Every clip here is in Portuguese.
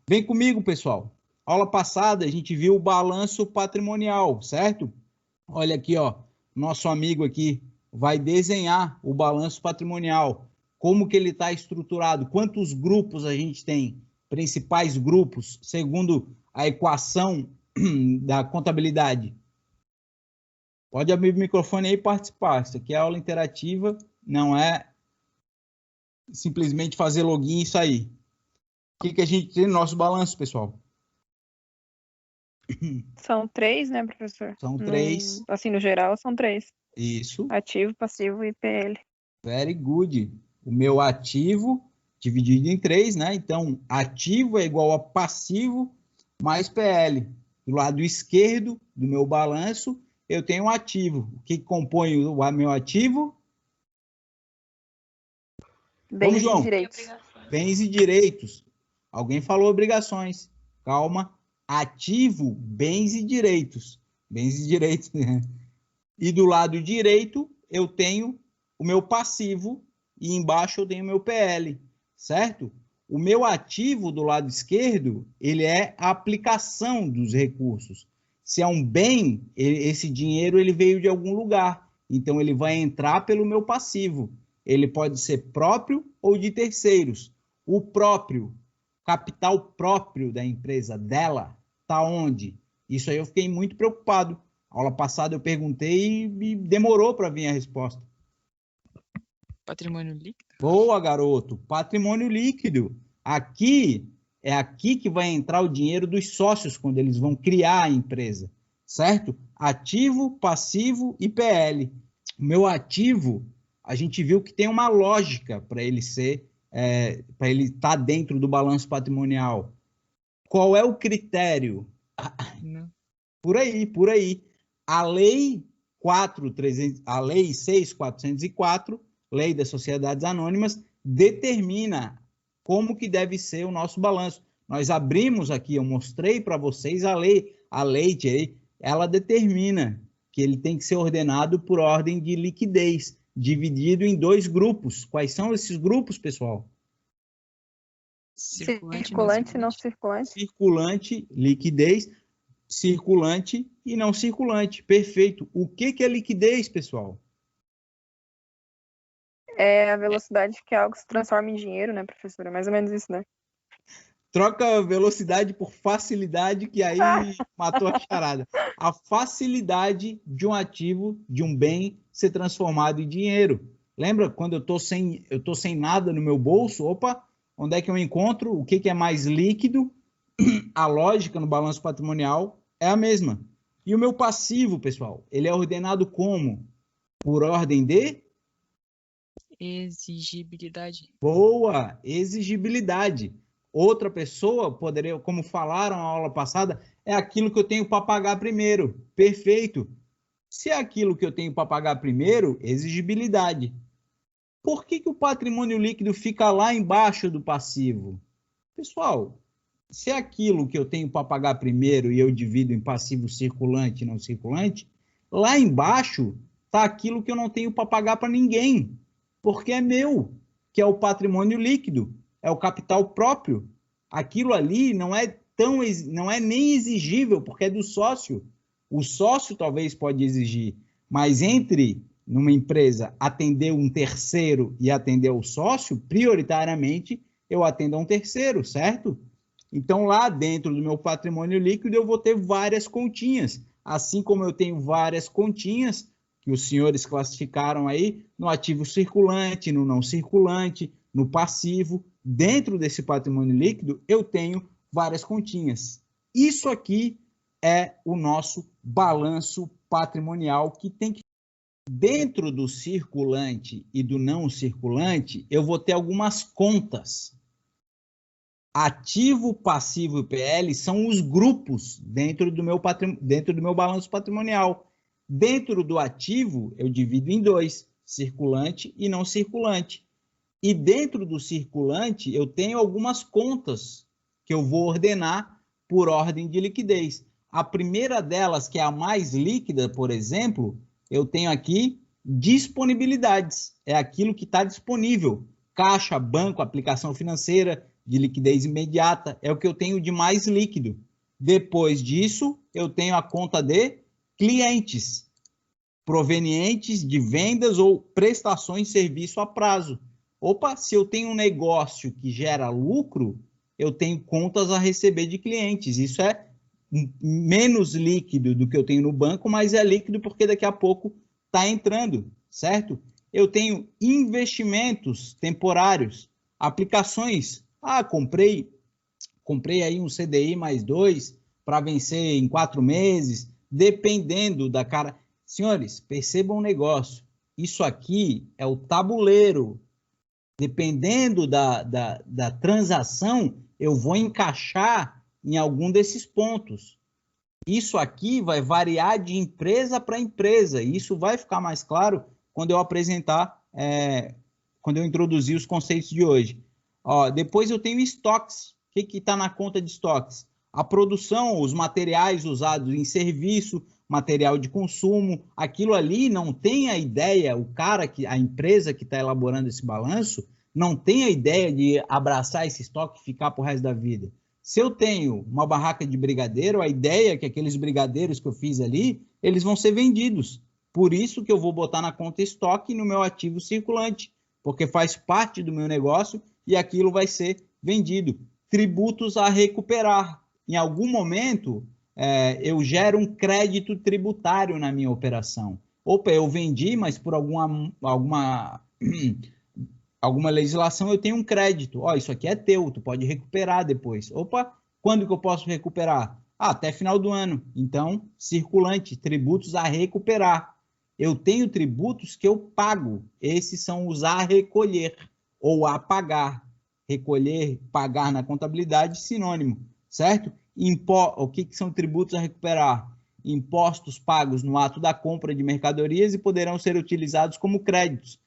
Vem comigo, pessoal. Aula passada, a gente viu o balanço patrimonial, certo? Olha aqui, ó. Nosso amigo aqui vai desenhar o balanço patrimonial. Como que ele está estruturado? Quantos grupos a gente tem? Principais grupos, segundo a equação da contabilidade. Pode abrir o microfone aí e participar. Isso aqui é aula interativa, não é simplesmente fazer login e sair. O que a gente tem no nosso balanço, pessoal? São 3, né, professor? São 3. Assim, no geral, são 3. Isso. Ativo, passivo e PL. Very good. O meu ativo dividido em 3, né? Então, ativo é igual a passivo mais PL. Do lado esquerdo do meu balanço, eu tenho um ativo. O que compõe o meu ativo? Bens e direitos. Bens e direitos. Alguém falou obrigações. Calma. Ativo, bens e direitos. Bens e direitos. E do lado direito, eu tenho o meu passivo e embaixo eu tenho o meu PL, certo? O meu ativo do lado esquerdo, ele é a aplicação dos recursos. Se é um bem, esse dinheiro ele veio de algum lugar, então ele vai entrar pelo meu passivo. Ele pode ser próprio ou de terceiros. O próprio, capital próprio da empresa, dela, está onde? Isso aí eu fiquei muito preocupado. Aula passada eu perguntei e demorou para vir a resposta. Patrimônio líquido. Boa, garoto. Patrimônio líquido. Aqui é aqui que vai entrar o dinheiro dos sócios quando eles vão criar a empresa, certo? Ativo, passivo e PL. O meu ativo, a gente viu que tem uma lógica para ele ser, para ele estar dentro do balanço patrimonial. Qual é o critério? Não. Por aí. A lei 6.404, Lei das Sociedades Anônimas, determina como que deve ser o nosso balanço. Nós abrimos aqui, eu mostrei para vocês a lei, ela determina que ele tem que ser ordenado por ordem de liquidez, dividido em 2 grupos. Quais são esses grupos, pessoal? Circulante e não circulante. Circulante, liquidez, circulante e não circulante. Perfeito. O que é liquidez, pessoal? É a velocidade que algo se transforma em dinheiro, né, professora? Mais ou menos isso, né? Troca velocidade por facilidade, que aí matou a charada. A facilidade de um ativo, de um bem, ser transformado em dinheiro. Lembra quando eu tô sem nada no meu bolso? Opa, onde é que eu encontro? O que é mais líquido? A lógica no balanço patrimonial é a mesma. E o meu passivo, pessoal, ele é ordenado como? Por ordem de? Exigibilidade. Boa, exigibilidade. Outra pessoa poderia, como falaram na aula passada, é aquilo que eu tenho para pagar primeiro. Perfeito. Se é aquilo que eu tenho para pagar primeiro, exigibilidade. Por que o patrimônio líquido fica lá embaixo do passivo? Pessoal, se é aquilo que eu tenho para pagar primeiro e eu divido em passivo circulante e não circulante, lá embaixo está aquilo que eu não tenho para pagar para ninguém, porque é meu, que é o patrimônio líquido, é o capital próprio. Aquilo ali não é nem exigível, porque é do sócio. O sócio talvez pode exigir, mas entre numa empresa atender um terceiro e atender o sócio, prioritariamente eu atendo a um terceiro, certo? Então, lá dentro do meu patrimônio líquido, eu vou ter várias continhas. Assim como eu tenho várias continhas, que os senhores classificaram aí, no ativo circulante, no não circulante, no passivo. Dentro desse patrimônio líquido, eu tenho várias continhas. Isso aqui é o nosso balanço patrimonial que tem que... Dentro do circulante e do não circulante, eu vou ter algumas contas. Ativo, passivo e PL são os grupos dentro do meu balanço patrimonial. Dentro do ativo, eu divido em 2, circulante e não circulante. E dentro do circulante, eu tenho algumas contas que eu vou ordenar por ordem de liquidez. A primeira delas, que é a mais líquida, por exemplo, eu tenho aqui disponibilidades. É aquilo que está disponível. Caixa, banco, aplicação financeira, de liquidez imediata, é o que eu tenho de mais líquido. Depois disso, eu tenho a conta de clientes, provenientes de vendas ou prestações de serviço a prazo. Opa, se eu tenho um negócio que gera lucro, eu tenho contas a receber de clientes. Isso é menos líquido do que eu tenho no banco, mas é líquido porque daqui a pouco está entrando, certo? Eu tenho investimentos temporários, aplicações. Ah, comprei aí um CDI mais 2 para vencer em 4 meses, dependendo da cara. Senhores, percebam um negócio. Isso aqui é o tabuleiro. Dependendo da transação, eu vou encaixar em algum desses pontos. Isso aqui vai variar de empresa para empresa. E isso vai ficar mais claro quando eu apresentar, quando eu introduzir os conceitos de hoje. Ó, depois eu tenho estoques. O que está na conta de estoques? A produção, os materiais usados em serviço, material de consumo, aquilo ali não tem a ideia, a empresa que está elaborando esse balanço, não tem a ideia de abraçar esse estoque e ficar para o resto da vida. Se eu tenho uma barraca de brigadeiro, a ideia é que aqueles brigadeiros que eu fiz ali, eles vão ser vendidos. Por isso que eu vou botar na conta estoque no meu ativo circulante, porque faz parte do meu negócio e aquilo vai ser vendido. Tributos a recuperar. Em algum momento, eu gero um crédito tributário na minha operação. Opa, eu vendi, mas por alguma legislação eu tenho um crédito. Ó, isso aqui é teu, tu pode recuperar depois. Opa, quando que eu posso recuperar? Ah, até final do ano. Então, circulante, tributos a recuperar. Eu tenho tributos que eu pago. Esses são os a recolher ou a pagar. Recolher, pagar na contabilidade, sinônimo, certo? O que são tributos a recuperar? Impostos pagos no ato da compra de mercadorias e poderão ser utilizados como créditos.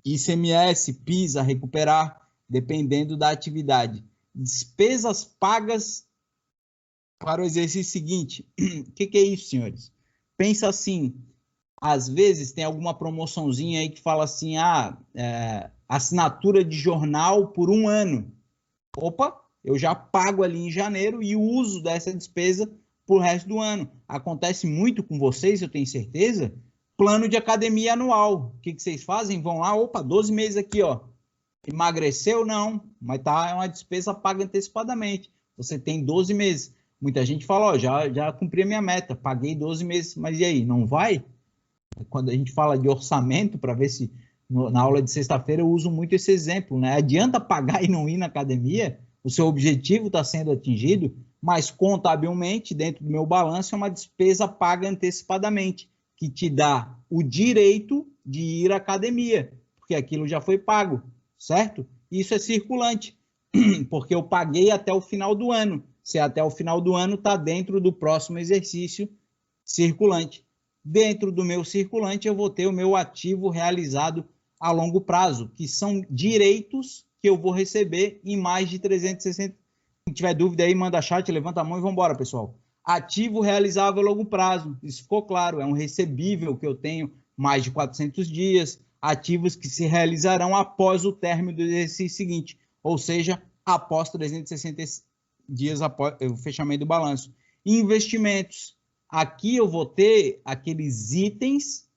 ICMS, PIS a recuperar, dependendo da atividade. Despesas pagas para o exercício seguinte. O que é isso, senhores? Pensa assim, às vezes tem alguma promoçãozinha aí que fala assim, assinatura de jornal por 1 ano. Opa, eu já pago ali em janeiro e uso dessa despesa pro resto do ano. Acontece muito com vocês, eu tenho certeza. Plano de academia anual. O que vocês fazem? Vão lá, opa, 12 meses aqui, ó. Emagreceu? Não, mas é uma despesa paga antecipadamente. Você tem 12 meses. Muita gente fala, ó, já cumpri a minha meta, paguei 12 meses, mas e aí, não vai? Quando a gente fala de orçamento, para ver se na aula de sexta-feira eu uso muito esse exemplo, né? Adianta pagar e não ir na academia? O seu objetivo está sendo atingido, mas contabilmente, dentro do meu balanço, é uma despesa paga antecipadamente, que te dá o direito de ir à academia, porque aquilo já foi pago, certo? Isso é circulante, porque eu paguei até o final do ano. Se até o final do ano está dentro do próximo exercício circulante. Dentro do meu circulante, eu vou ter o meu ativo realizado a longo prazo, que são direitos que eu vou receber em mais de 360. Se tiver dúvida aí, manda chat, levanta a mão e vamos embora, pessoal. Ativo realizável a longo prazo, isso ficou claro, é um recebível que eu tenho mais de 400 dias, ativos que se realizarão após o término do exercício seguinte, ou seja, após 360 dias após o fechamento do balanço. Investimentos, aqui eu vou ter aqueles itens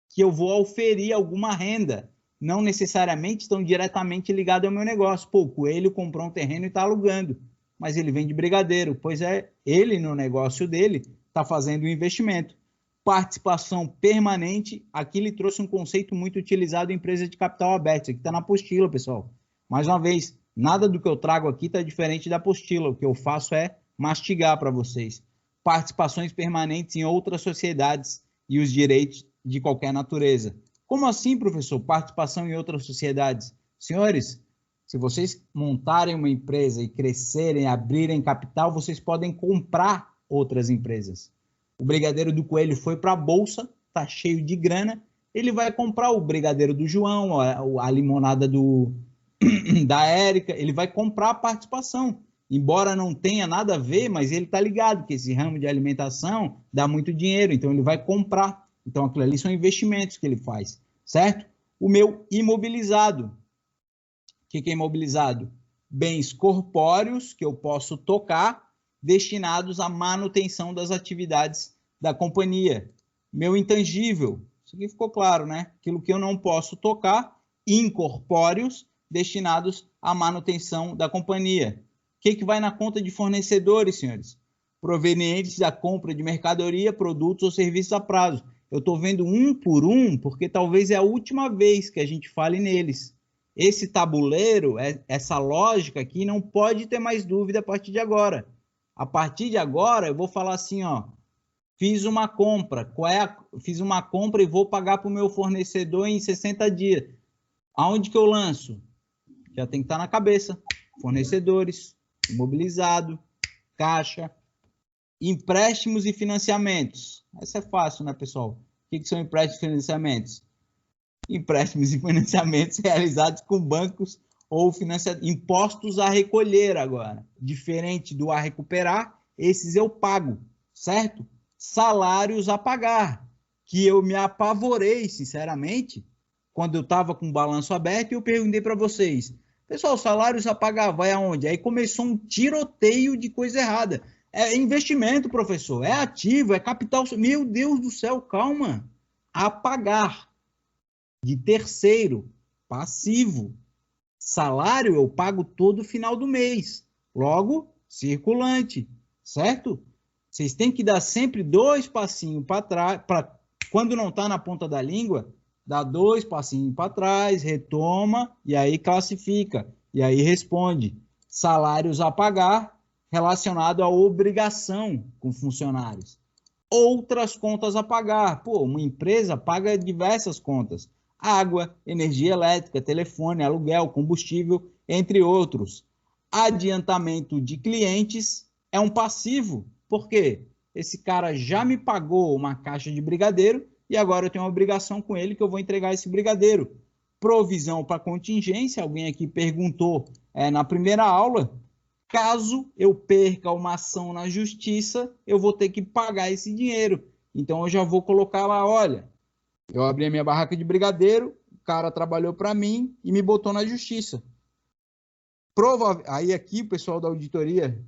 que eu vou oferir alguma renda, não necessariamente estão diretamente ligados ao meu negócio. Pô, o Coelho comprou um terreno e está alugando, mas ele vende brigadeiro, pois ele no negócio dele está fazendo um investimento. Participação permanente, aqui ele trouxe um conceito muito utilizado em empresa de capital aberto, isso aqui está na apostila, pessoal. Mais uma vez, nada do que eu trago aqui está diferente da apostila, o que eu faço é mastigar para vocês. Participações permanentes em outras sociedades e os direitos de qualquer natureza. Como assim, professor? Participação em outras sociedades? Senhores, se vocês montarem uma empresa e crescerem, abrirem capital, vocês podem comprar outras empresas. O brigadeiro do Coelho foi para a bolsa, está cheio de grana, ele vai comprar o brigadeiro do João, a limonada da Érica, ele vai comprar a participação. Embora não tenha nada a ver, mas ele está ligado que esse ramo de alimentação dá muito dinheiro, então ele vai comprar. Então, aquilo ali são investimentos que ele faz, certo? O meu imobilizado. O que é imobilizado? bens corpóreos que eu posso tocar, destinados à manutenção das atividades da companhia. Meu intangível, isso aqui ficou claro, né? Aquilo que eu não posso tocar, incorpóreos, destinados à manutenção da companhia. O que vai na conta de fornecedores, senhores? Provenientes da compra de mercadoria, produtos ou serviços a prazo. Eu estou vendo um por um, porque talvez é a última vez que a gente fale neles. Esse tabuleiro, essa lógica aqui, não pode ter mais dúvida a partir de agora. A partir de agora, eu vou falar assim, ó, fiz uma compra, fiz uma compra e vou pagar para o meu fornecedor em 60 dias. Aonde que eu lanço? Já tem que estar na cabeça. Fornecedores, imobilizado, caixa, empréstimos e financiamentos. Essa é fácil, né, pessoal? O que são empréstimos e financiamentos? Empréstimos e financiamentos realizados com bancos ou impostos a recolher agora. Diferente do a recuperar, esses eu pago, certo? Salários a pagar, que eu me apavorei, sinceramente, quando eu estava com o balanço aberto e eu perguntei para vocês, pessoal, salários a pagar, vai aonde? Aí começou um tiroteio de coisa errada. É investimento, professor, é ativo, é capital. Meu Deus do céu, calma. A pagar de terceiro, passivo. Salário eu pago todo final do mês. Logo, circulante, certo? Vocês têm que dar sempre 2 passinhos para trás, quando não está na ponta da língua, dá 2 passinhos para trás, retoma e aí classifica. E aí responde. Salários a pagar relacionado à obrigação com funcionários. Outras contas a pagar. Pô, uma empresa paga diversas contas. Água, energia elétrica, telefone, aluguel, combustível, entre outros. Adiantamento de clientes é um passivo. Por quê? Esse cara já me pagou uma caixa de brigadeiro e agora eu tenho uma obrigação com ele que eu vou entregar esse brigadeiro. Provisão para contingência, alguém aqui perguntou na primeira aula, caso eu perca uma ação na justiça, eu vou ter que pagar esse dinheiro. Então eu já vou colocar lá, olha, eu abri a minha barraca de brigadeiro, o cara trabalhou para mim e me botou na justiça. Aí aqui o pessoal da auditoria,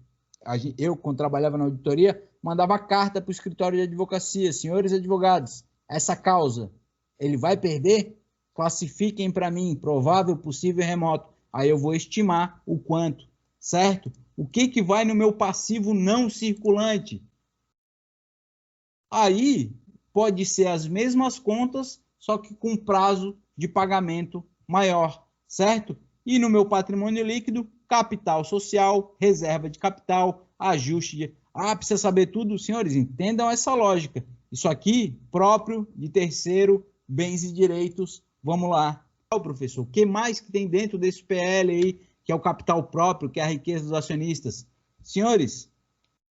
eu quando trabalhava na auditoria, mandava carta para o escritório de advocacia, senhores advogados, essa causa, ele vai perder? Classifiquem para mim, provável, possível e remoto. Aí eu vou estimar o quanto, certo? O que vai no meu passivo não circulante? Aí pode ser as mesmas contas, só que com prazo de pagamento maior, certo? E no meu patrimônio líquido, capital social, reserva de capital, ajuste de... precisa saber tudo? Senhores, entendam essa lógica. Isso aqui, próprio de terceiro, bens e direitos. Vamos lá. Professor, o que mais que tem dentro desse PL aí, que é o capital próprio, que é a riqueza dos acionistas? Senhores,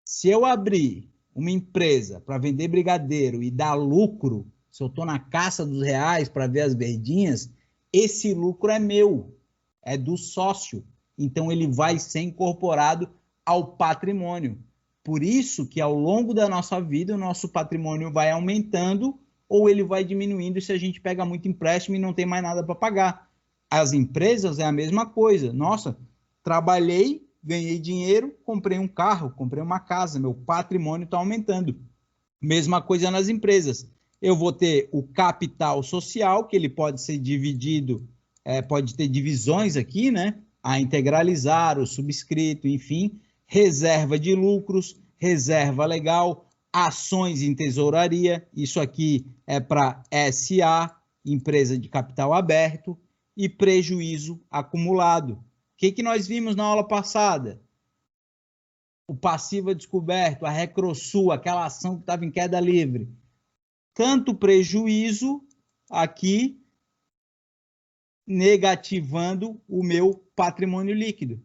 se eu abrir uma empresa para vender brigadeiro e dar lucro, se eu estou na caça dos reais para ver as verdinhas, esse lucro é meu, é do sócio. Então, ele vai ser incorporado ao patrimônio. Por isso que, ao longo da nossa vida, o nosso patrimônio vai aumentando ou ele vai diminuindo se a gente pega muito empréstimo e não tem mais nada para pagar. As empresas é a mesma coisa. Nossa, trabalhei, ganhei dinheiro, comprei um carro, comprei uma casa, meu patrimônio está aumentando. Mesma coisa nas empresas. Eu vou ter o capital social, que ele pode ser dividido, pode ter divisões aqui, né? A integralizar, o subscrito, enfim, reserva de lucros, reserva legal, ações em tesouraria, isso aqui é para SA, empresa de capital aberto, e prejuízo acumulado. O que nós vimos na aula passada? O passivo descoberto, a Recrosul, aquela ação que estava em queda livre. Tanto prejuízo aqui, negativando o meu patrimônio líquido,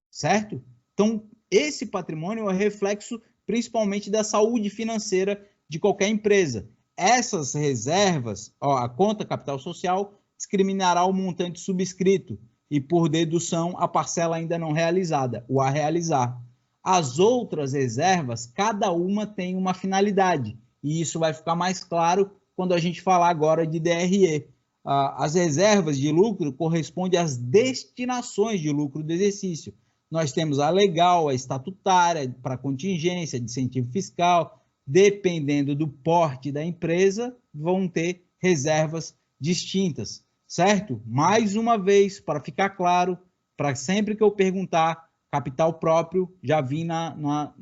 certo? Então, esse patrimônio é reflexo principalmente da saúde financeira de qualquer empresa. Essas reservas, a conta capital social, discriminará o montante subscrito e, por dedução, a parcela ainda não realizada, o a realizar. As outras reservas, cada uma tem uma finalidade, e isso vai ficar mais claro quando a gente falar agora de DRE. as reservas de lucro correspondem às destinações de lucro do exercício. Nós temos a legal, a estatutária, para contingência, de incentivo fiscal. Dependendo do porte da empresa, vão ter reservas distintas, certo? Mais uma vez, para ficar claro, para sempre que eu perguntar capital próprio, já vi na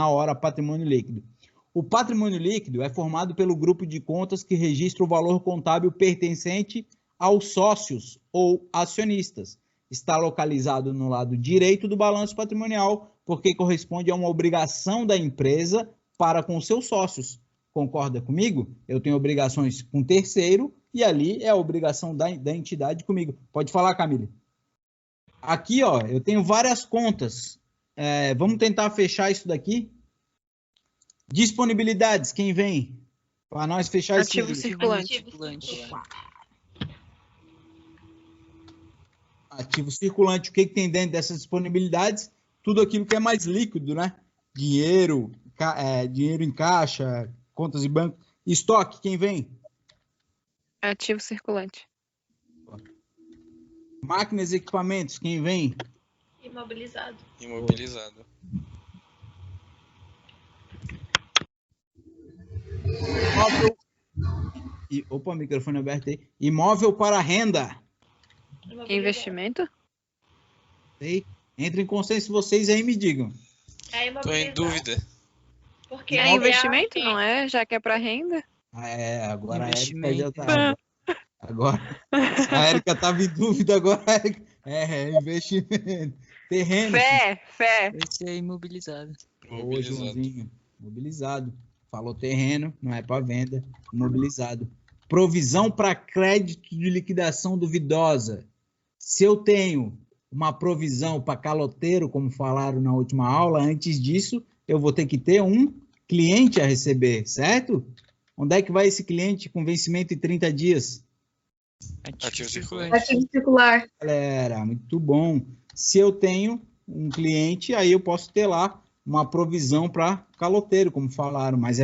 hora patrimônio líquido. O patrimônio líquido é formado pelo grupo de contas que registra o valor contábil pertencente aos sócios ou acionistas. Está localizado no lado direito do balanço patrimonial, porque corresponde a uma obrigação da empresa para com seus sócios. Concorda comigo? Eu tenho obrigações com terceiro e ali é a obrigação da entidade comigo. Pode falar, Camille. Aqui, ó, eu tenho várias contas. Vamos tentar fechar isso daqui. Disponibilidades, quem vem? Para nós fechar isso. Ativo circulante. Ativo circulante. O que tem dentro dessas disponibilidades? Tudo aquilo que é mais líquido, né? Dinheiro, dinheiro em caixa, contas de banco. Estoque, quem vem? Ativo circulante. Máquinas e equipamentos, quem vem? Imobilizado. Imóvel. Opa, microfone aberto aí. Imóvel para renda. Investimento? Sei. Entre em consenso vocês aí e me digam. Tô em dúvida. Porque É investimento, não é? Já que é para renda? Agora a Érica Investimento. já tá. Agora, a Érica estava em dúvida, agora a Érica. Investimento. Terreno. Fé. Esse é imobilizado. Ô, Joãozinho. Mobilizado. Falou terreno, não é para venda. Mobilizado. Provisão para crédito de liquidação duvidosa. Se eu tenho uma provisão para caloteiro, como falaram na última aula, antes disso, eu vou ter que ter um cliente a receber, certo? Onde é que vai esse cliente com vencimento em 30 dias? Ativo circulante. Ativo circular. Galera, muito bom. Se eu tenho um cliente, aí eu posso ter lá uma provisão para caloteiro, como falaram, mas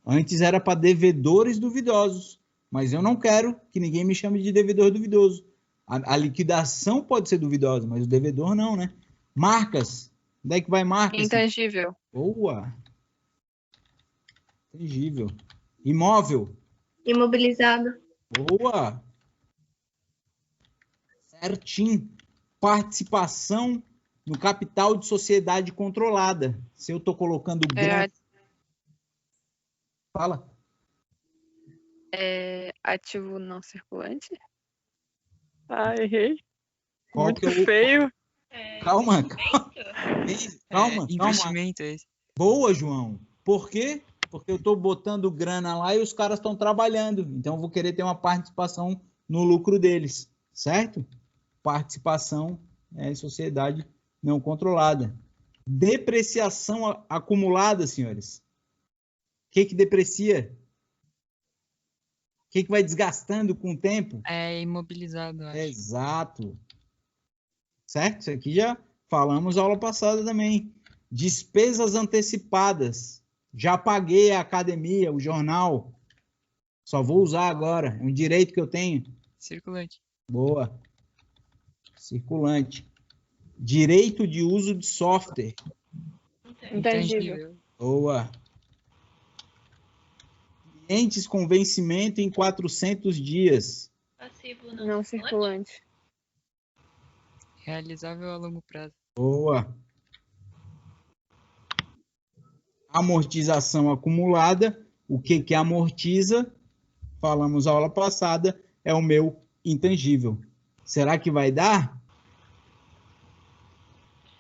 antes era para devedores duvidosos, mas eu não quero que ninguém me chame de devedor duvidoso. A liquidação pode ser duvidosa, mas o devedor não, né? Marcas. Onde é que vai marcas? Intangível. Boa. Intangível. Imóvel. Imobilizado. Boa. Certinho. Participação no capital de sociedade controlada. Se eu estou colocando grana... Fala. Ativo não circulante? Errei. Qual Muito que é o... feio. Calma. Investimento é esse. Boa, João. Por quê? Porque eu estou botando grana lá e os caras estão trabalhando. Então, eu vou querer ter uma participação no lucro deles, certo? Participação em sociedade não controlada. Depreciação acumulada, senhores. O que deprecia? O que vai desgastando com o tempo? É imobilizado, acho. Exato. Certo? Isso aqui já falamos aula passada também. Despesas antecipadas. Já paguei a academia, o jornal. Só vou usar agora. É um direito que eu tenho. Circulante. Boa. Circulante. Direito de uso de software. Intangível. Boa. Clientes com vencimento em 400 dias. Passivo Não circulante. Realizável a longo prazo. Boa. Amortização acumulada. O que amortiza? Falamos na aula passada. É o meu intangível. Será que vai dar?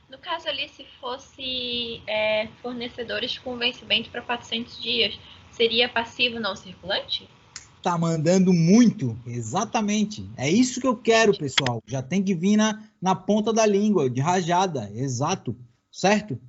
No caso ali, se fosse fornecedores com vencimento para 400 dias, seria passivo não circulante? Tá mandando muito, exatamente. É isso que eu quero, pessoal. Já tem que vir na ponta da língua, de rajada, exato, certo?